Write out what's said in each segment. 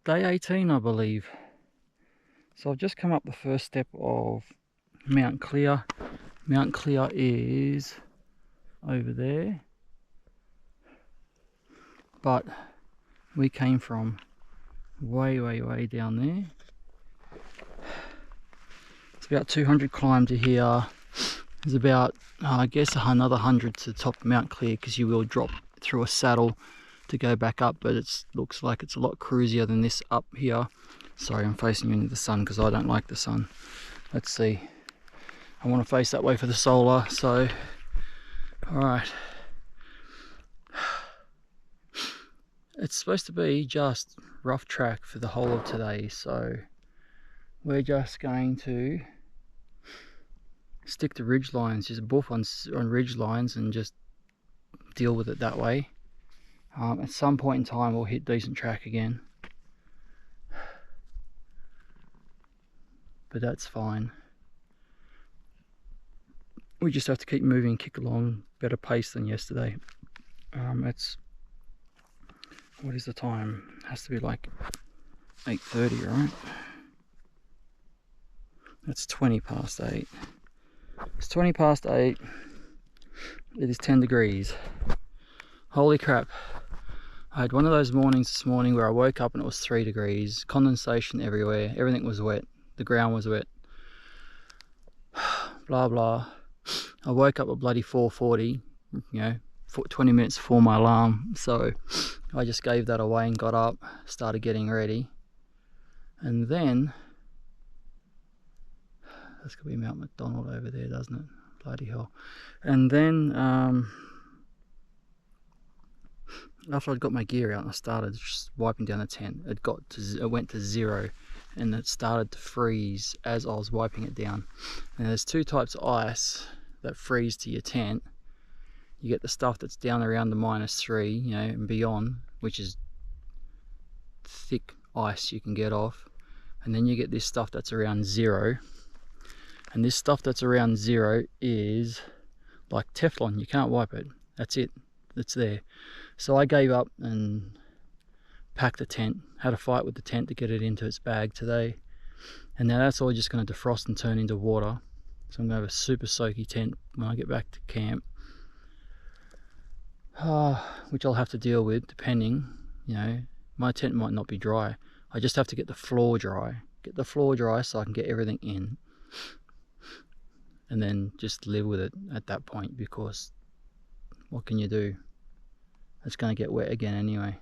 day 18, I believe. So I've just come up the first step of Mount Clear. Mount Clear is over there, but we came from way down there. It's about 200 climb to here. There's about, I guess, another 100 to the top of Mount Clear, because you will drop through a saddle to go back up, but it looks like it's a lot cruisier than this up here. Sorry, I'm facing into the sun because I don't like the sun. Let's see. I want to face that way for the solar, so alright. It's supposed to be just rough track for the whole of today, so we're just going to stick to ridge lines, just buff on ridge lines and just deal with it that way. At some point in time we'll hit decent track again, but that's fine. We just have to keep moving, kick along, better pace than yesterday. It's, what is the time? It has to be like 8:30, right? It's 20 past 8. It's 20 past 8. It is 10 degrees. Holy crap. I had one of those mornings this morning where I woke up and it was 3 degrees, condensation everywhere, everything was wet, the ground was wet, blah blah. I woke up at bloody 4:40, you know, 20 minutes before my alarm, so I just gave that away and got up, started getting ready, and then, that's gonna be Mount McDonald over there, doesn't it? Bloody hell. And then, after I'd got my gear out and I started just wiping down the tent, it went to 0 and it started to freeze as I was wiping it down. And there's two types of ice that freeze to your tent. You get the stuff that's down around the -3, you know, and beyond, which is thick ice you can get off. And then you get this stuff that's around 0. And this stuff that's around 0 is like Teflon, you can't wipe it. That's it, it's there. So I gave up and packed the tent, had a fight with the tent to get it into its bag today. And now that's all just going to defrost and turn into water. So I'm going to have a super soaky tent when I get back to camp. Which I'll have to deal with depending, you know, my tent might not be dry. I just have to get the floor dry. Get the floor dry so I can get everything in. And then just live with it at that point, because what can you do? It's going to get wet again anyway.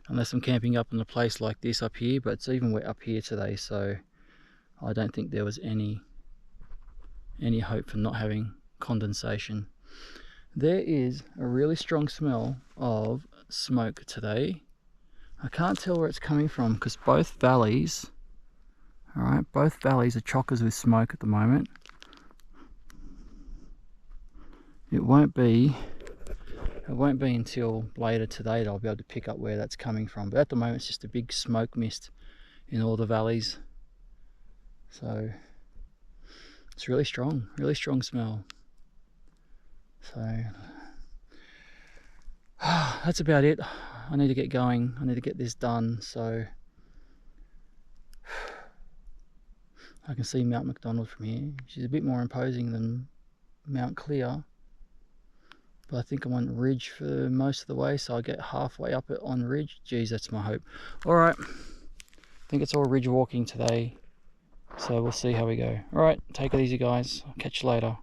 Unless I'm camping up in a place like this up here, but it's even wet up here today, so I don't think there was any hope for not having condensation. There is a really strong smell of smoke today. I can't tell where it's coming from because both valleys, alright, both valleys are chockers with smoke at the moment. It won't be until later today that I'll be able to pick up where that's coming from. But at the moment it's just a big smoke mist in all the valleys. So it's really strong smell. So that's about it. I need to get going. I need to get this done. So I can see Mount McDonald from here. She's a bit more imposing than Mount Clear. But I think I'm on ridge for most of the way, so I'll get halfway up it on ridge. Geez, that's my hope. Alright, I think it's all ridge walking today, so we'll see how we go. Alright, take it easy guys, I'll catch you later.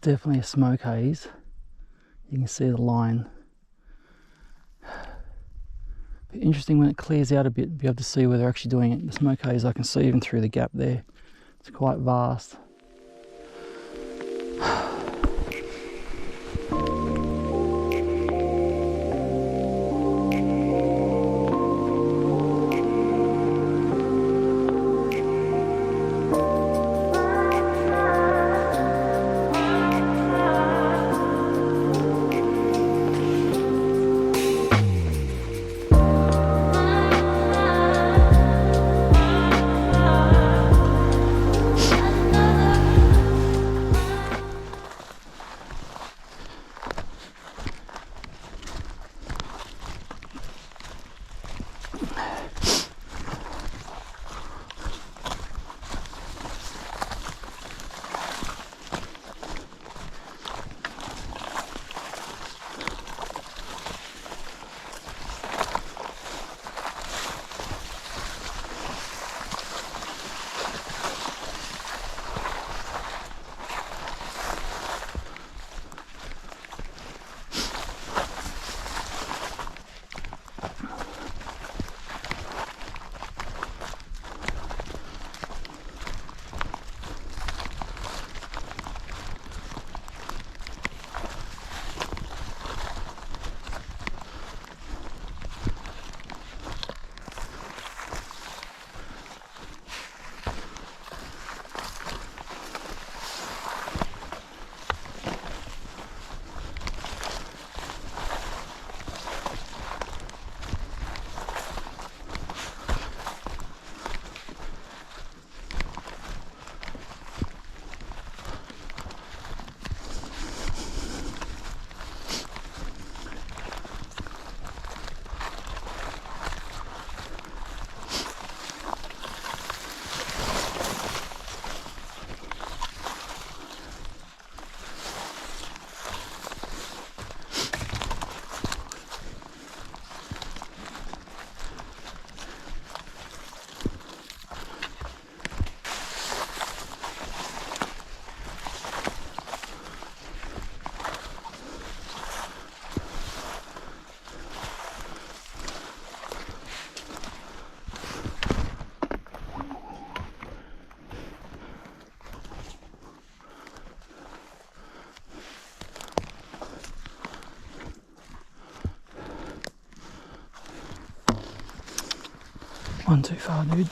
definitely a smoke haze. You can see the line. Be interesting when it clears out a bit, be able to see where they're actually doing it. The smoke haze I can see even through the gap there. It's quite vast. One too far, dude.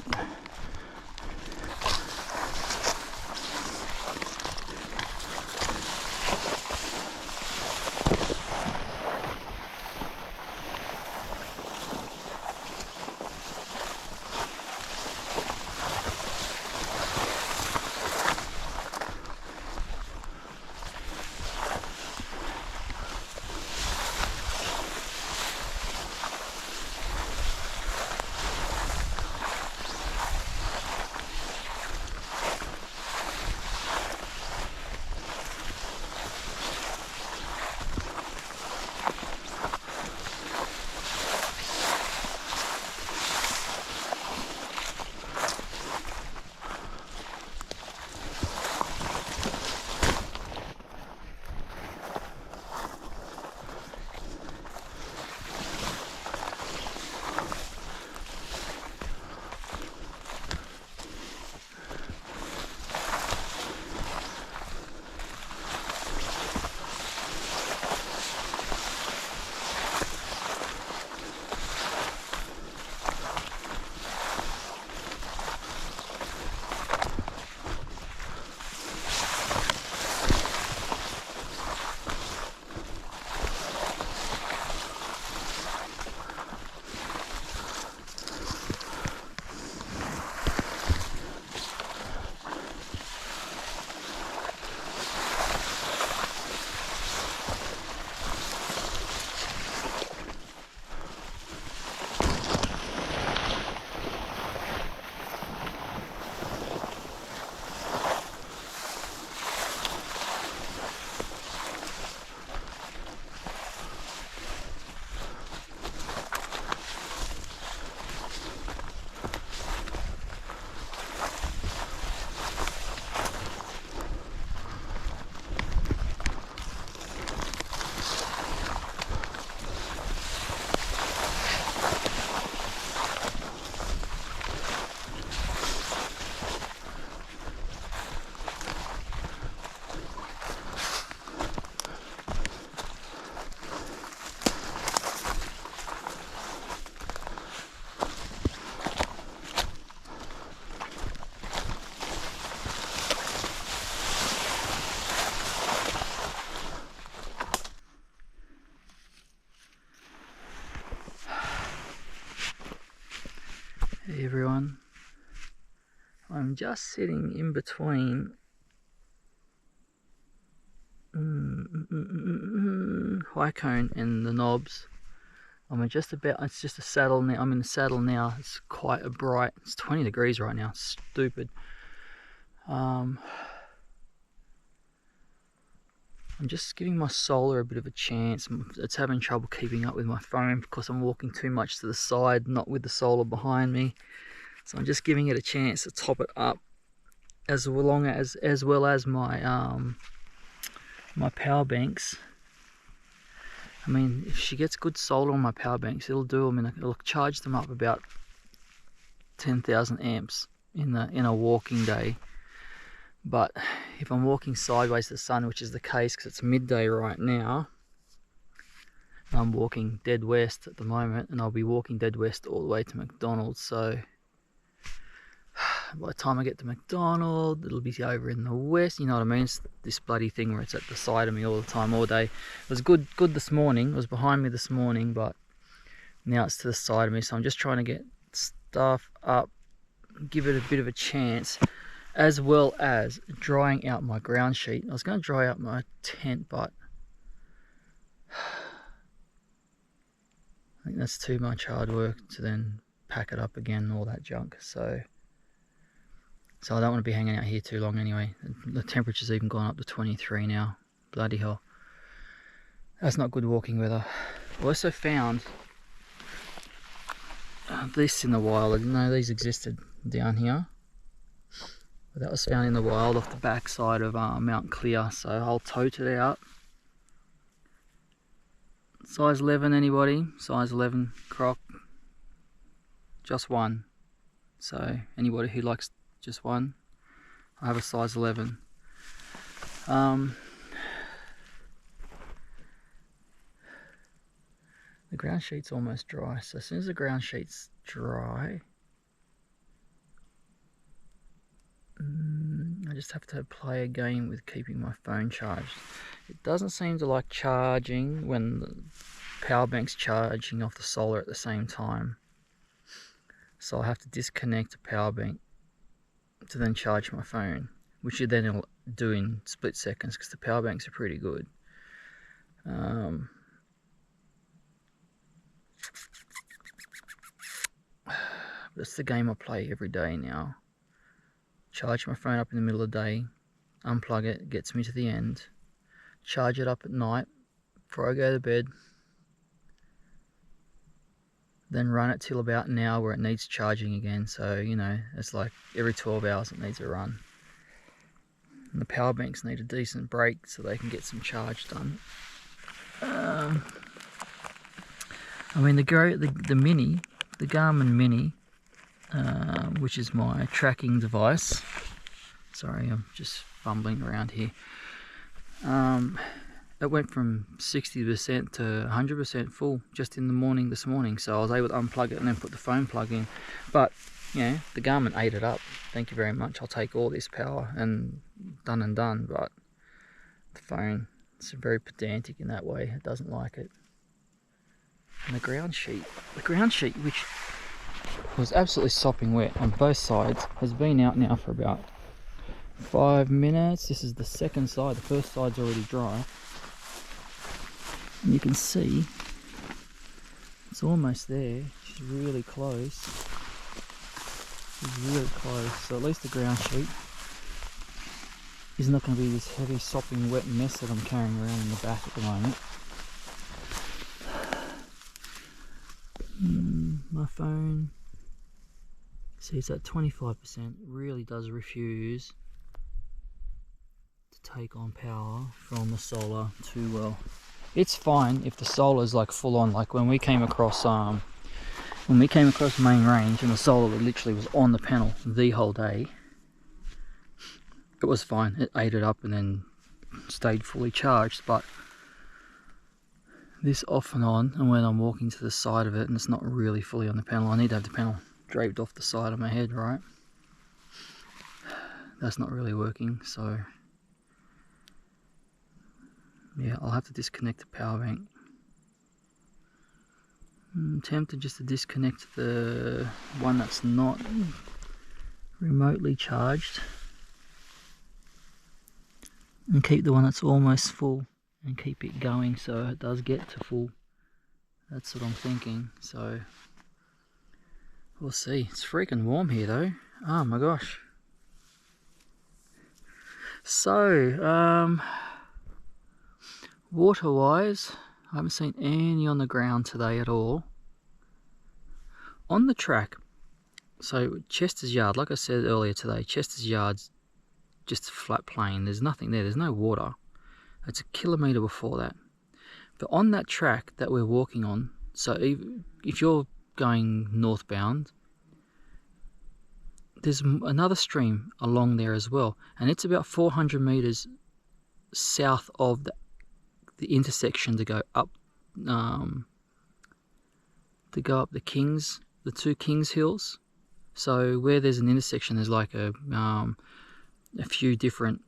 Hey everyone, I'm just sitting in between high cone and the knobs. It's just a saddle now. I'm in the saddle now. It's quite bright. It's 20 degrees right now. It's stupid. I'm just giving my solar a bit of a chance. It's having trouble keeping up with my phone because I'm walking too much to the side, not with the solar behind me. So I'm just giving it a chance to top it up, as well as my my power banks. I mean, if she gets good solar on my power banks, it'll do them. It'll charge them up about 10,000 amps in a walking day. But if I'm walking sideways to the sun, which is the case because it's midday right now, I'm walking dead west at the moment, and I'll be walking dead west all the way to McDonald's. So by the time I get to McDonald's, it'll be over in the west. You know what I mean? It's this bloody thing where it's at the side of me all the time, all day. It was good this morning. It was behind me this morning, but now it's to the side of me. So I'm just trying to get stuff up, give it a bit of a chance, as well as drying out my ground sheet. I was going to dry out my tent, but I think that's too much hard work to then pack it up again and all that junk. So I don't want to be hanging out here too long anyway. The temperature's even gone up to 23 now. Bloody hell. That's not good walking weather. I also found this in the wild. I didn't know these existed down here. But that was found in the wild off the back side of Mount Clear. So I'll tote it out. Size 11 anybody? Size 11 croc. Just one. So anybody who likes just one. I have a size 11. The ground sheet's almost dry, so as soon as the ground sheet's dry, I just have to play a game with keeping my phone charged. It doesn't seem to like charging when the power bank's charging off the solar at the same time. So I have to disconnect the power bank to then charge my phone, which then it'll do in split seconds because the power banks are pretty good. That's the game I play every day now. Charge my phone up in the middle of the day, unplug it, gets me to the end, charge it up at night before I go to bed, then run it till about an hour where it needs charging again. So, you know, it's like every 12 hours it needs a run. And the power banks need a decent break so they can get some charge done. I mean, the Garmin Mini, which is my tracking device. Sorry, I'm just fumbling around here. It went from 60% to 100% full just in the morning this morning, so I was able to unplug it and then put the phone plug in. But yeah, the Garmin ate it up. Thank you very much. I'll take all this power and done and done. But the phone, it's very pedantic in that way. It doesn't like it. And the ground sheet, which was absolutely sopping wet on both sides, has been out now for about 5 minutes. This is the second side. The first side's already dry. And you can see it's almost there. She's really close. She's really close. So at least the ground sheet is not going to be this heavy sopping wet mess that I'm carrying around in the back at the moment. My phone, see, it's at 25%. Really does refuse to take on power from the solar too well. It's fine if the solar is like full on, like when we came across main range and the solar literally was on the panel the whole day. It was fine. It ate it up and then stayed fully charged. But this off and on, and when I'm walking to the side of it and it's not really fully on the panel, I need to have the panel draped off the side of my head, right? That's not really working, so yeah, I'll have to disconnect the power bank. I'm tempted just to disconnect the one that's not remotely charged and keep the one that's almost full and keep it going so it does get to full. That's what I'm thinking. So we'll see. It's freaking warm here though. Oh my gosh. So water wise, I haven't seen any on the ground today at all. On the track, so Chester's Yard, like I said earlier today, Chester's Yard's just a flat plain. There's nothing there. There's no water. It's a kilometre before that. But on that track that we're walking on, so if you're going northbound, there's another stream along there as well, and it's about 400 metres south of the intersection to go up the two Kings Hills. So where there's an intersection, there's like a few different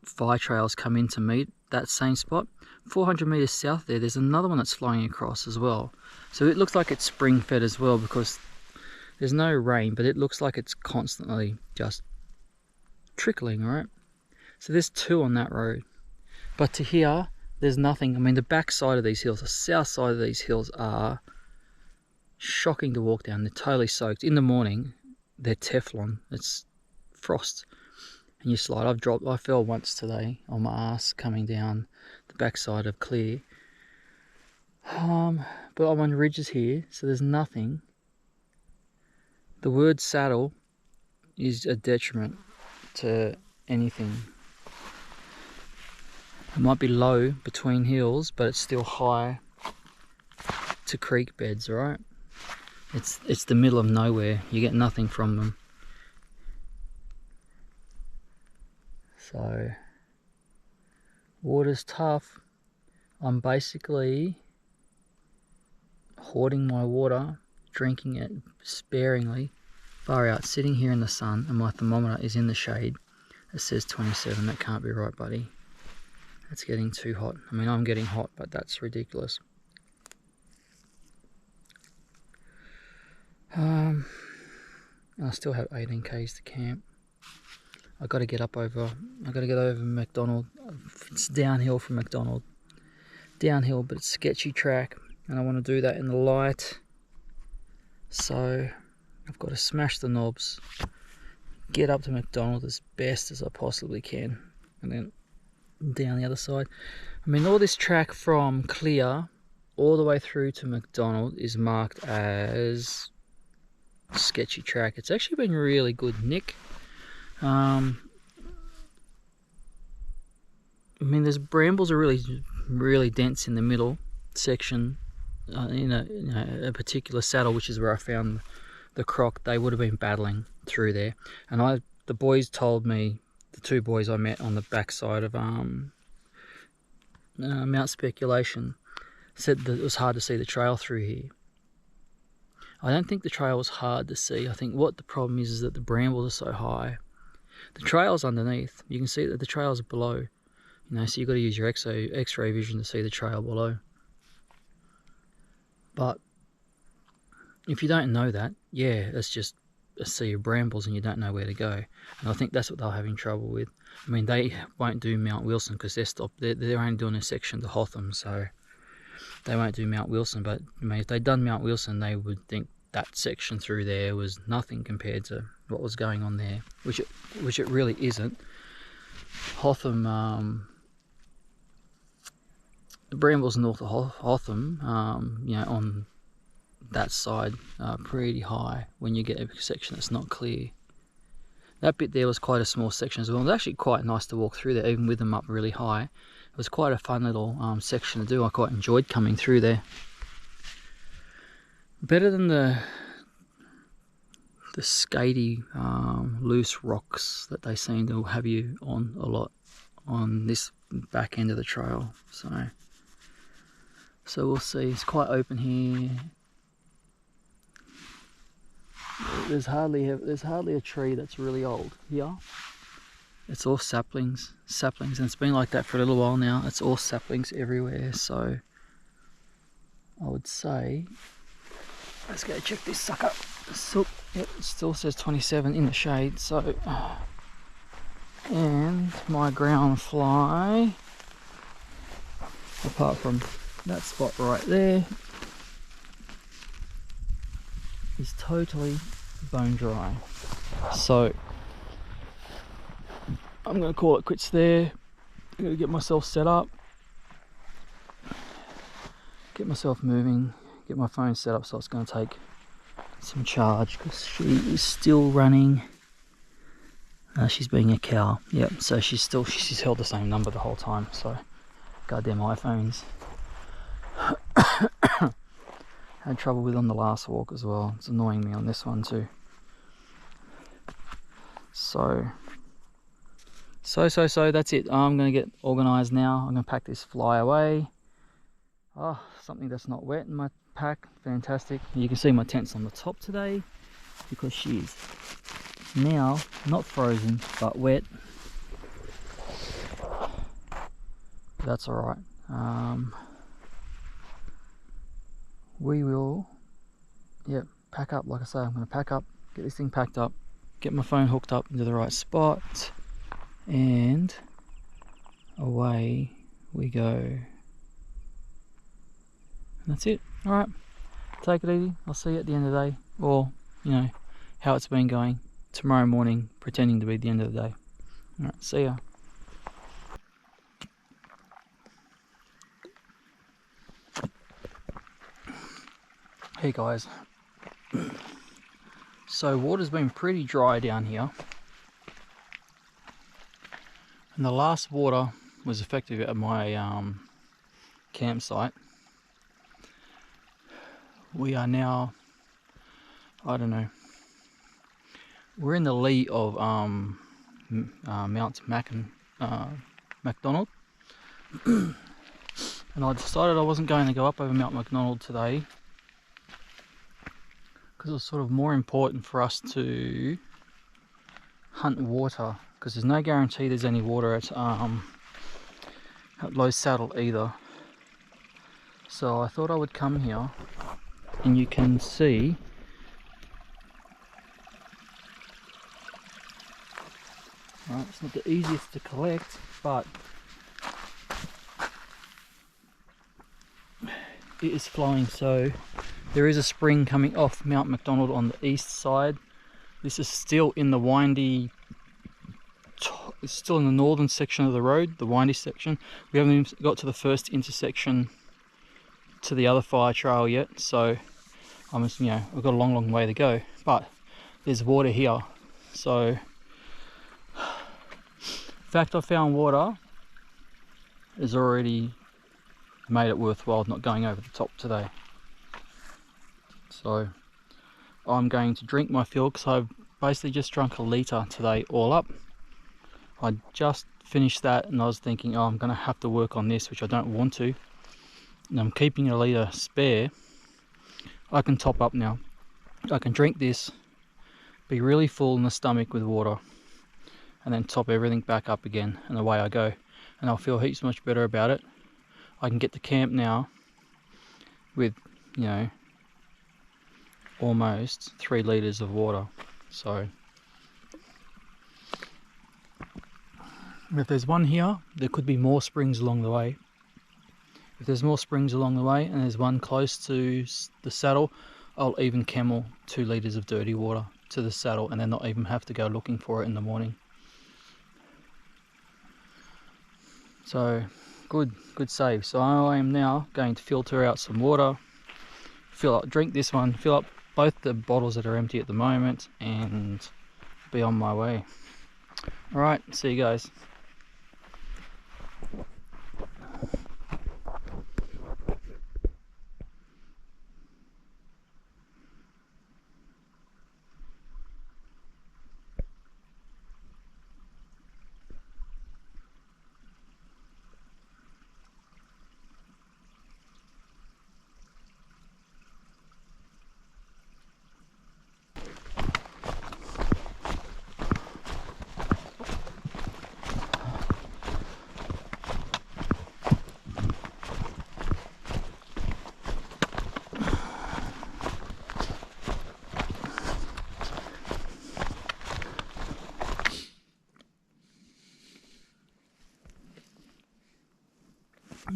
fire trails come in to meet that same spot. 400 metres south there's another one that's flowing across as well. So it looks like it's spring fed as well because there's no rain, but it looks like it's constantly just trickling, right? So there's two on that road. But to here, there's nothing. I mean, the back side of these hills, the south side of these hills are shocking to walk down. They're totally soaked. In the morning, they're Teflon. It's frost. And you slide. I fell once today on my ass coming down the backside of Clear. But I'm on ridges here, so there's nothing. The word saddle is a detriment to anything. It might be low between hills, but it's still high to creek beds, right? It's the middle of nowhere. You get nothing from them. So water's tough. I'm basically hoarding my water, drinking it sparingly. Far out, sitting here in the sun, and my thermometer is in the shade. It says 27. That can't be right, buddy. It's getting too hot. I mean, I'm getting hot, but that's ridiculous. I still have 18 k's to camp. I got to get over McDonald. It's downhill from McDonald. Downhill, but it's sketchy track, and I want to do that in the light. So I've got to smash the knobs, get up to McDonald as best as I possibly can, and then down the other side. I mean, all this track from Clear all the way through to McDonald is marked as sketchy track. It's actually been really good, Nick. I mean, there's brambles are really dense in the middle section. In a particular saddle, which is where I found the croc. They would have been battling through there, and the boys told me, the two boys I met on the backside of Mount Speculation, said that it was hard to see the trail through here. I don't think the trail was hard to see. I think what the problem is that the brambles are so high. The trail's underneath. You can see that the trail's below. So you've got to use your X-ray vision to see the trail below. But if you don't know that, yeah, it's just a sea of brambles and you don't know where to go. And I think that's what they're having trouble with. I mean, they won't do Mount Wilson because they're only doing a section to Hotham, so they won't do Mount Wilson. But I mean, if they'd done Mount Wilson, they would think that section through there was nothing compared to what was going on there, which it really isn't. Hotham, the brambles north of Hotham, on that side are pretty high when you get a section that's not clear. That bit there was quite a small section as well. It was actually quite nice to walk through there, even with them up really high. It was quite a fun little section to do. I quite enjoyed coming through there. Better than the skatey loose rocks that they seem to have you on a lot on this back end of the trail. So we'll see. It's quite open here. There's hardly a tree that's really old here. It's all saplings, and it's been like that for a little while now. It's all saplings everywhere. So I would say Let's go check this sucker. So, yep, it still says 27 in the shade. So, and my ground fly, apart from that spot right there, is totally bone dry. So I'm going to call it quits there. I'm going to get myself set up, get myself moving, get my phone set up, so it's going to take some charge because she is still running. She's being a cow. Yep, so she's held the same number the whole time. So goddamn iPhones. Had trouble with on the last walk as well. It's annoying me on this one too. So that's it. I'm going to get organised now. I'm going to pack this fly away. Oh, something that's not wet in my pack. Fantastic. You can see my tent's on the top today because she is now not frozen but wet. That's alright. We will, pack up. Like I say, I'm going to pack up, get this thing packed up, get my phone hooked up into the right spot, and away we go. And that's it. Alright, take it easy. I'll see you at the end of the day, or, how it's been going tomorrow morning, pretending to be the end of the day. Alright, see ya. Hey guys, so water's been pretty dry down here, and the last water was effective at my campsite. We are now, I don't know, we're in the lee of Mount MacDonald, and I decided I wasn't going to go up over Mount MacDonald today because it was sort of more important for us to hunt water, because there's no guarantee there's any water at Low Saddle either. So I thought I would come here, and you can see it's not the easiest to collect, but it is flowing. So there is a spring coming off Mount MacDonald on the east side. This is still in the windy, it's still in the northern section of the road, the windy section. We haven't even got to the first intersection to the other fire trail yet, so we've got a long way to go, but there's water here. So the fact I found water has already made it worthwhile not going over the top today. So I'm going to drink my fill, because I've basically just drunk a litre today all up. I just finished that and I was thinking, I'm going to have to work on this, which I don't want to, and I'm keeping a litre spare. I can top up now. I can drink this, be really full in the stomach with water, and then top everything back up again, and away I go. And I'll feel heaps much better about it. I can get to camp now with, almost 3 litres of water. So if there's one here, there could be more springs along the way. If there's more springs along the way and there's one close to the saddle, I'll even camel 2 litres of dirty water to the saddle and then not even have to go looking for it in the morning. So good save. So I am now going to filter out some water, drink this one, fill up both the bottles that are empty at the moment, and be on my way. Alright, see you guys.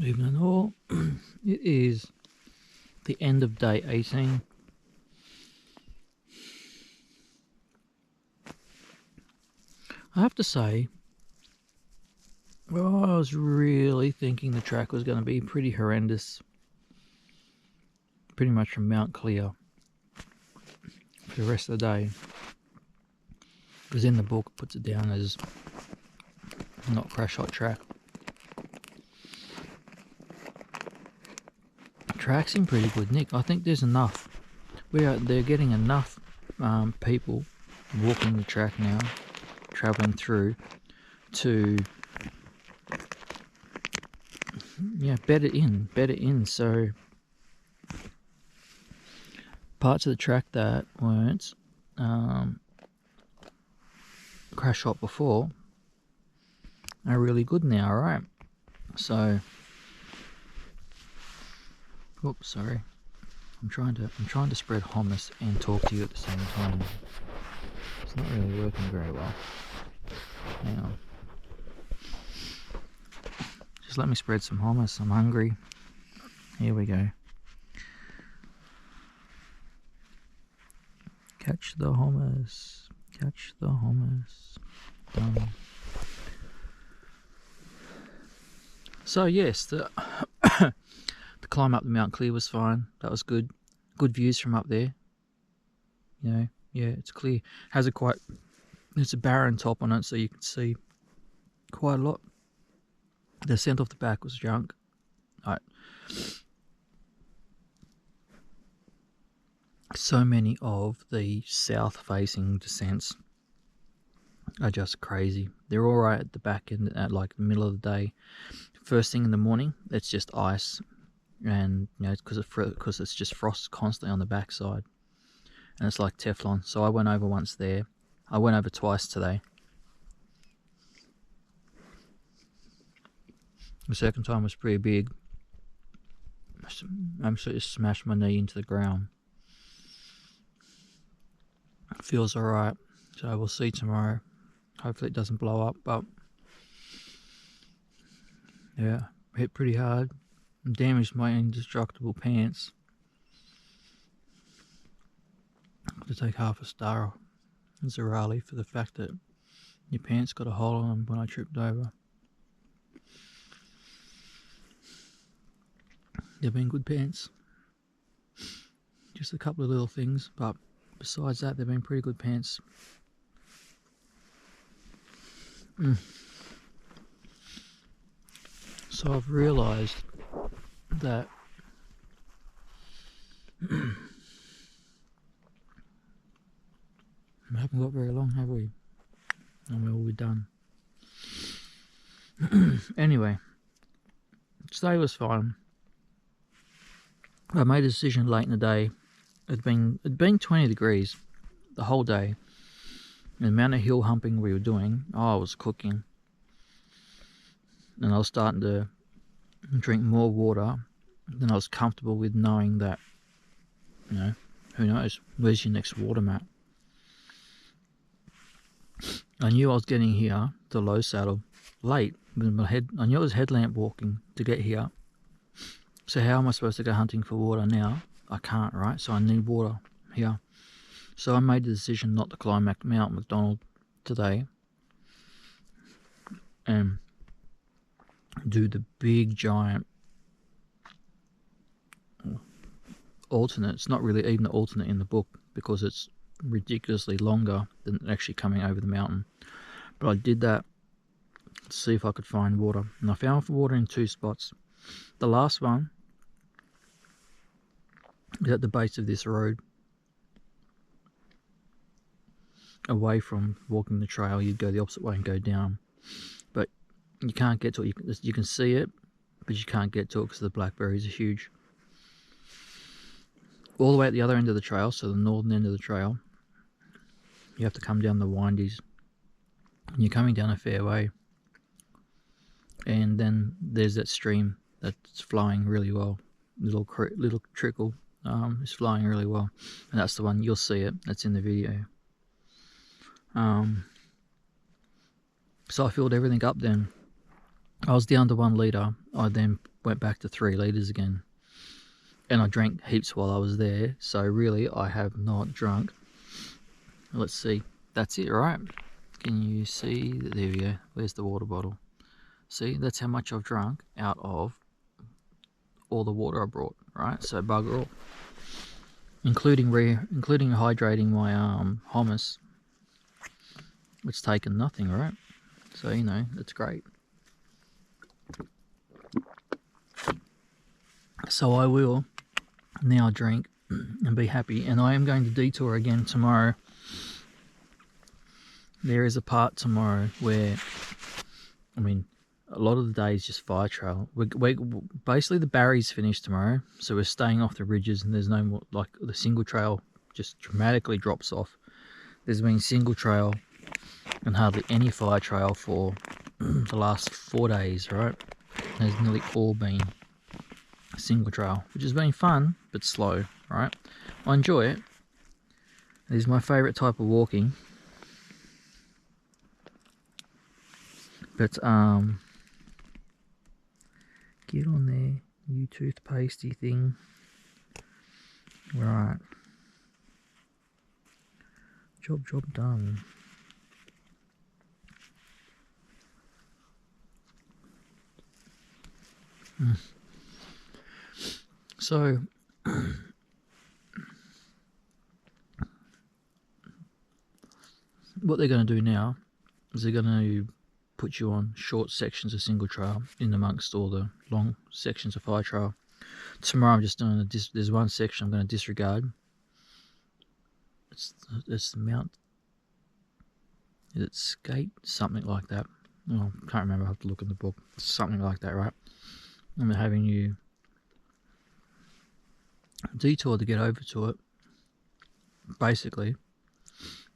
Evening and all. It is the end of day 18. I have to say, well, I was really thinking the track was going to be pretty horrendous. Pretty much from Mount Clear for the rest of the day. Because in the book it puts it down as not crash hot track. Track's in pretty good nick. I think there's enough. They're getting enough people walking the track now, travelling through to bed it in. So parts of the track that weren't crash hot before are really good now, right? So, oops, sorry. I'm trying to spread hummus and talk to you at the same time. It's not really working very well. Hang on. Just let me spread some hummus. I'm hungry. Here we go. Catch the hummus. Catch the hummus. Done. So yes, the climb up the Mount Clear was fine. That was good. Good views from up there. You know, yeah, it's clear. It's a barren top on it, so you can see quite a lot. The descent off the back was junk. Right. So many of the south-facing descents are just crazy. They're all right at the back end, at like the middle of the day. First thing in the morning, it's just ice, and you know, because it's just frost constantly on the backside, and it's like Teflon. So I went over once there. I went over twice today. The second time was pretty big. I absolutely smashed my knee into the ground. It feels alright, so we'll see tomorrow. Hopefully it doesn't blow up, but yeah, hit pretty hard. Damaged my indestructible pants. I have to take half a star off Zerali for the fact that your pants got a hole on them when I tripped over. They've been good pants. Just a couple of little things, but besides that, they've been pretty good pants. So I've realised that we haven't got very long, have we? And we'll be done. Anyway, today was fine. I made a decision late in the day. It'd been 20 degrees the whole day. The amount of hill humping we were doing, I was cooking. And I was starting to drink more water than I was comfortable with, knowing that, you know, who knows, where's your next water mat? I knew I was getting here to Low Saddle late with my head. I knew I was headlamp walking to get here. So how am I supposed to go hunting for water now? I can't, right? So I need water here. So I made the decision not to climb Mount McDonald today and do the big giant alternate. It's not really even the alternate in the book because it's ridiculously longer than actually coming over the mountain. But I did that to see if I could find water, and I found water in two spots. The last one is at the base of this road, away from walking the trail. You'd go the opposite way and go down, but you can't get to it. You can see it, but you can't get to it because the blackberries are huge. All the way at the other end of the trail, so the northern end of the trail, you have to come down the windies, and you're coming down a fair way, and then there's that stream that's flowing really well. Little trickle is flowing really well, and that's the one. You'll see it. That's in the video. So I filled everything up then. I was down to 1 litre. I then went back to 3 litres again. And I drank heaps while I was there, so really I have not drunk. Let's see, that's it, right? Can you see? There we go, where's the water bottle? See, that's how much I've drunk out of all the water I brought, right? So bugger all. Including hydrating my hummus. It's taken nothing, right? So, you know, it's great. So I will now drink and be happy, and I am going to detour again tomorrow. There is a part tomorrow where, I mean, a lot of the day is just fire trail. We basically the Barry's finished tomorrow, so we're staying off the ridges, and there's no more, like the single trail just dramatically drops off. There's been single trail and hardly any fire trail for the last 4 days, right? There's nearly all been single trail, which has been fun but slow, right? I enjoy it. It is my favourite type of walking. But get on there, you toothpastey thing. Right. Job done. So what they're going to do now is they're going to put you on short sections of single trail in amongst all the long sections of fire trail. Tomorrow I'm just doing there's one section I'm going to disregard. It's the Mount, is it Skate? Something like that. Oh, can't remember, I have to look in the book. Something like that, right? I'm having you detour to get over to it, basically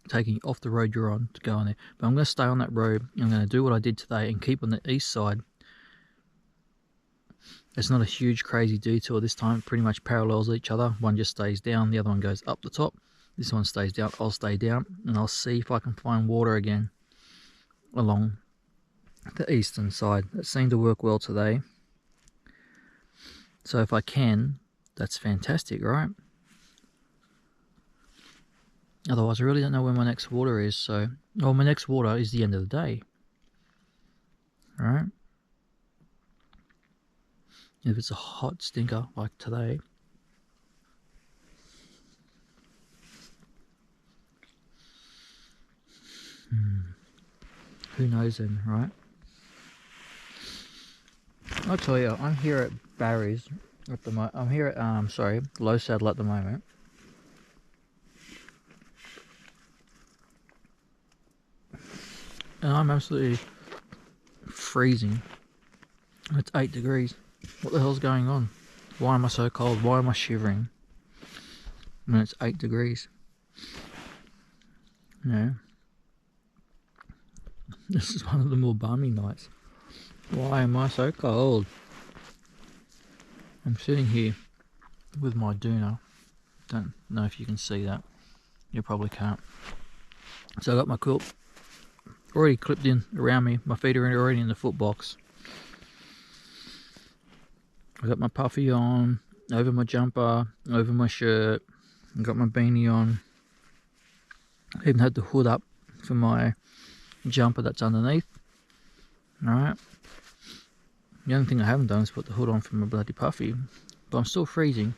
taking you off the road you're on to go on there. But I'm going to stay on that road. I'm going to do what I did today and keep on the east side. It's not a huge crazy detour this time. It pretty much parallels each other. One just stays down, the other one goes up the top. This one stays down. I'll stay down, and I'll see if I can find water again along the eastern side. That seemed to work well today. So if I can, that's fantastic, right? Otherwise, I really don't know where my next water is. So, well, my next water is the end of the day. All right. If it's a hot stinker like today, who knows then, right? I'll tell you, I'm here at Barry's at the moment. I'm here at Low Saddle at the moment. And I'm absolutely freezing. It's 8 degrees. What the hell's going on? Why am I so cold? Why am I shivering when it's 8 degrees? You know, this is one of the more balmy nights. Why am I so cold? I'm sitting here with my doona. Don't know if you can see that. You probably can't. So I got my quilt already clipped in around me. My feet are already in the foot box. I got my puffy on, over my jumper, over my shirt. I got my beanie on. I even had the hood up for my jumper that's underneath. Alright. The only thing I haven't done is put the hood on for my bloody puffy. But I'm still freezing.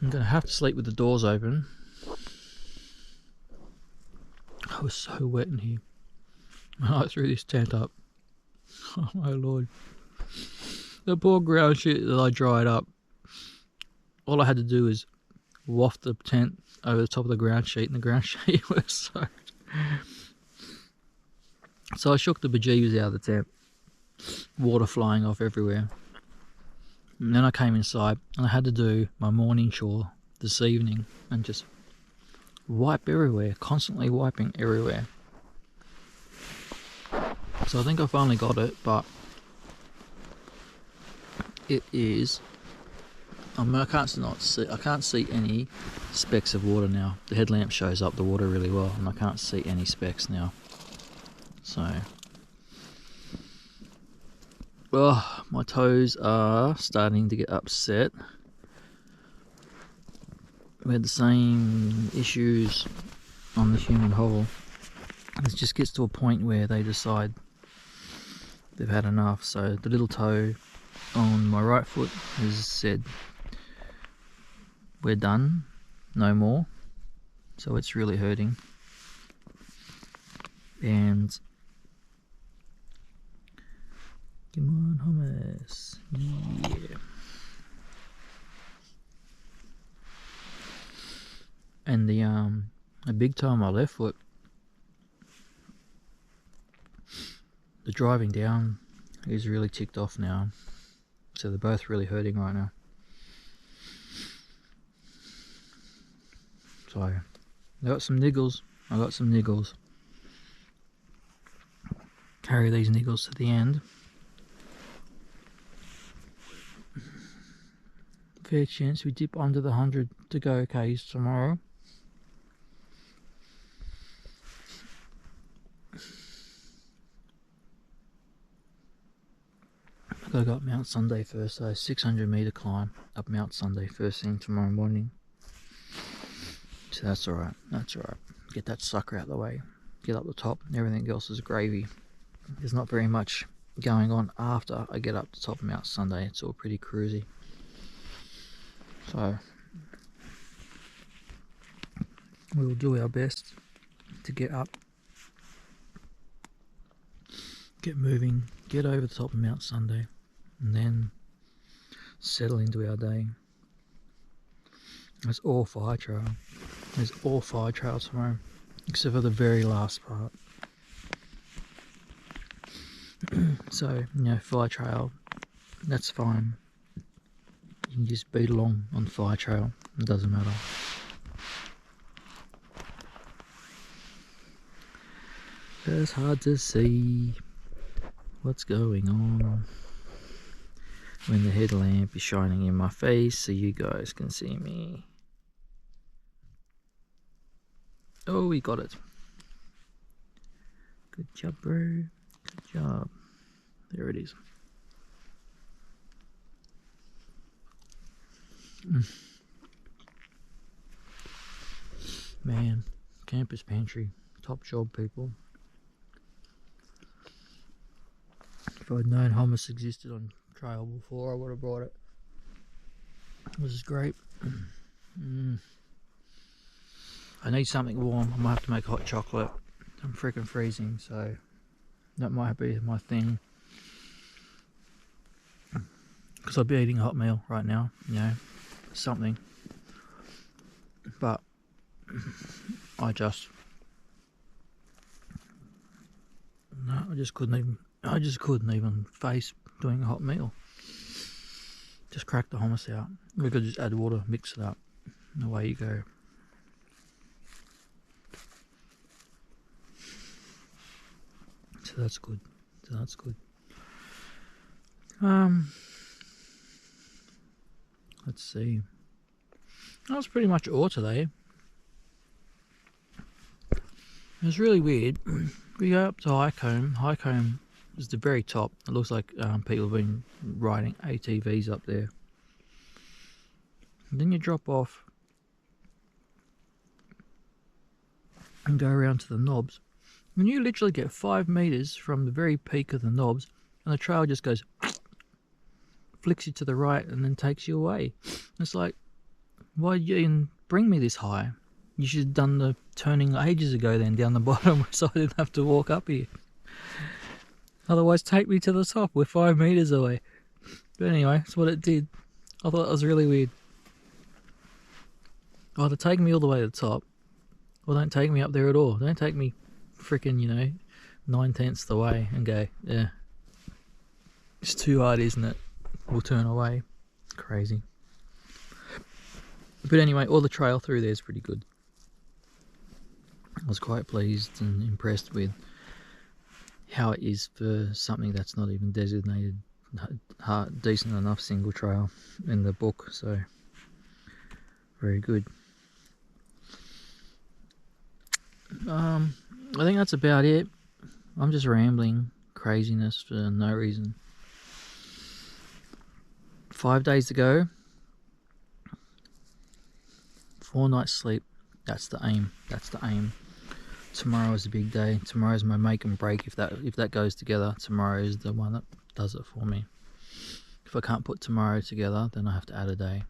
I'm going to have to sleep with the doors open. I was so wet in here when I threw this tent up. Oh my lord. The poor ground sheet that I dried up. All I had to do was waft the tent over the top of the ground sheet, and the ground sheet was soaked. So I shook the bejeebers out of the tent. Water flying off everywhere. And then I came inside and I had to do my morning chore this evening and just wipe everywhere, constantly wiping everywhere. So I think I finally got it, but it is, I mean, I can't see any specks of water now. The headlamp shows up the water really well and I can't see any specks now. So Oh, my toes are starting to get upset. We had the same issues on the human hobble. It just gets to a point where they decide they've had enough. So the little toe on my right foot has said, we're done, no more. So it's really hurting. And come on, hummus. Yeah. And the big toe on my left foot, the driving down is really ticked off now. So they're both really hurting right now. So I got some niggles. Carry these niggles to the end. Fair chance we dip under the 100 to go Ks tomorrow. I gotta go up Mount Sunday first, so 600-meter climb up Mount Sunday first thing tomorrow morning. So that's alright, Get that sucker out of the way, get up the top, everything else is gravy. There's not very much going on after I get up to top of Mount Sunday, it's all pretty cruisy. So we'll do our best to get up, get moving, get over the top of Mount Sunday, and then settle into our day. There's all fire trail. There's all fire trail tomorrow, except for the very last part. So, you know, fire trail, that's fine. You can just beat along on fire trail, it doesn't matter. It's hard to see what's going on when the headlamp is shining in my face so you guys can see me. Oh, we got it. Good job, bro. Good job. There it is. Man, Campus Pantry, top job, people. If I'd known hummus existed on trail before, I would have brought it. This is great. I need something warm. I might have to make hot chocolate. I'm freaking freezing, so that might be my thing. Because I'd be eating a hot meal right now, you know, something. But I just couldn't even face doing a hot meal. Just crack the hummus out. We could just add water, mix it up, and away you go. So that's good. Let's see. That was pretty much all today. It was really weird. We go up to Highcombe. Highcombe is the very top. It looks like people have been riding ATVs up there. And then you drop off and go around to the knobs. And you literally get 5 meters from the very peak of the knobs, and the trail just goes, flicks you to the right, and then takes you away. It's like, why did you even bring me this high? You should have done the turning ages ago then down the bottom so I didn't have to walk up here. Otherwise, take me to the top. We're 5 meters away. But anyway, that's what it did. I thought it was really weird. Either take me all the way to the top, or don't take me up there at all. Don't take me freaking, 9/10 the way and go, yeah. It's too hard, isn't it? We'll turn away. Crazy. But anyway, all the trail through there is pretty good. I was quite pleased and impressed with how it is for something that's not even designated decent enough single trail in the book, so very good. I think that's about it. I'm just rambling craziness for no reason. 5 days to go. 4 nights sleep. That's the aim. That's the aim. Tomorrow is a big day. Tomorrow's my make and break. If that goes together, tomorrow is the one that does it for me. If I can't put tomorrow together, then I have to add a day.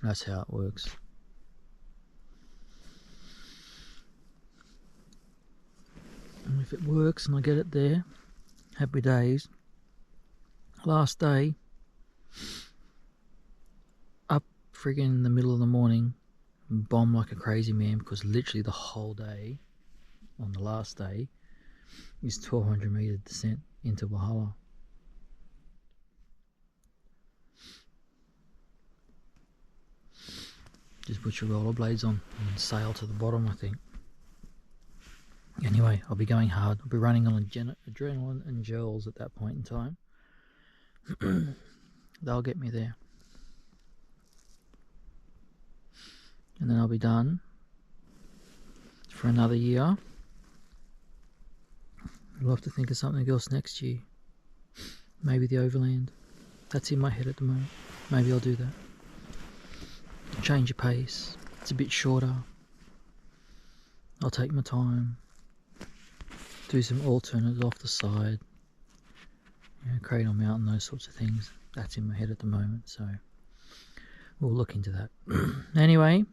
That's how it works. And if it works and I get it there, happy days. Last day, up friggin' in the middle of the morning, bomb like a crazy man, because literally the whole day on the last day is 1200 meter descent into Valhalla. Just put your rollerblades on and sail to the bottom, I think. Anyway, I'll be going hard. I'll be running on adrenaline and gels at that point in time. They'll get me there. And then I'll be done for another year. I'll have to think of something else next year. Maybe the overland. That's in my head at the moment. Maybe I'll do that. Change of pace. It's a bit shorter. I'll take my time. Do some alternates off the side. You know, Cradle Mountain, those sorts of things. That's in my head at the moment, so we'll look into that. Anyway,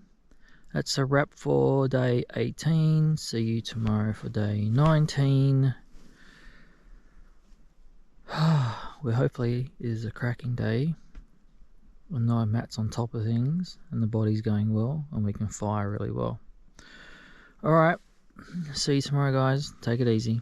that's a wrap for day 18. See you tomorrow for day 19. Well, hopefully it is a cracking day. When no Matt's on top of things and the body's going well and we can fire really well. Alright, see you tomorrow guys. Take it easy.